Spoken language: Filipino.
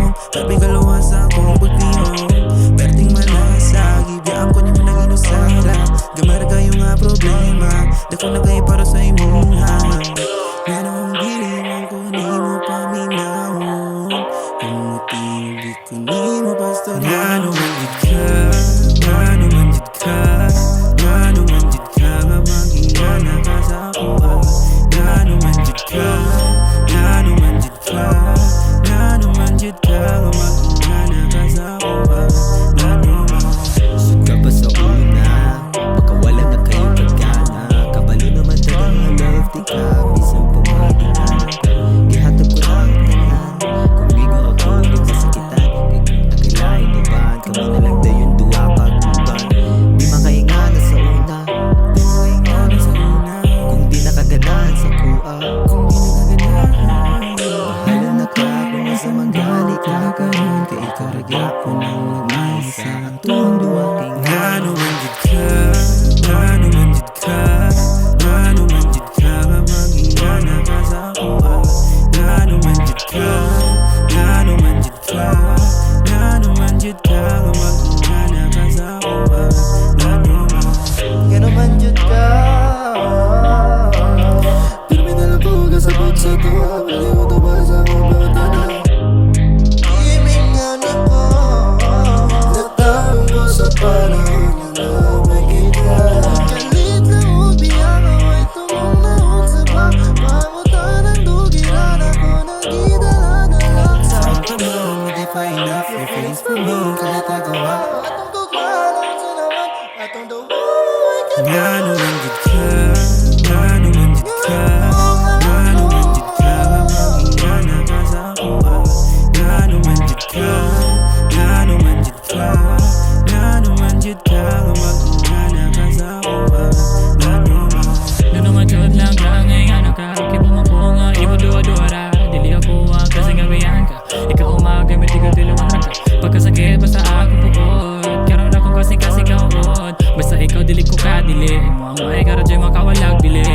pagtihong Tapi kalawa sa akong pagtihong Perting malasa Gibiyaan ko ni mo naging usara Gamar kayo nga problema Dako na kayo para sa imuha Nga nung gilingan ko ni mo paminahon Kung matindi ko ni mo basta nga naman jud ka Nga naman jud ka Nga naman jud ka Nga magingana ka sa ako Nga naman jud ka Nga naman jud ka Nga naman jud ka Nga magingana ka sa ako Nga naman Usod ka pa sa una Baka wala na kayo pagkana Kabalo naman tagang na love di ka Bisang pumagingana Ihatag ko lang tanan Kung di ko ako ulit sasakitan Nakilain iban Kami na lang dayon duwa pag-uban Di makaingana sa una Di makingana sa una Kung di nakaganahan sa kuha Kung di nakaganahan Bahala na ka kung nasa manggali ka Kakaroon ka ikaw ragyapon ang nagmahal sa Tuwang duwa kay Nga naman jud ka Nga naman jud ka Nga naman jud ka Nga magingana ka sa ako Nga naman jud ka Nga naman jud ka Nga naman jud ka Nga magingana ka sa ako Nga naman Nga naman jud ka Pero may nalabaw ka sa buksa to Bali mo to ba sa akong pagkana Imingan ako Natarong ko sa panahon na nakikita Kalit lang o biyang ako'y tumong naon sa bak Pangutan ang dugiran ako nagidala-dala Saan ka mo, modify enough your face pa mo Kalatagawa Atong tugmanon sa naman Atong dawa Nga naman jud ka Nga naman jud ka Nga naman jud ka Nga magingana ka sa ako Nga naman jud ka Nga naman jud ka Nga naman jud ka Nga magingana ka sa ako Nga naman Nga naman jud lang ngay nga nakakibo mo ko nga ibo duwa-duwara Dili ako kasi gawian ka Ikaw umagamit ikaw dilawan ka Pagkasakit basta ako bukod Karoon akong kasi kaon Basta ikaw dili ko kadili Mo ang may karadyo makawalag bili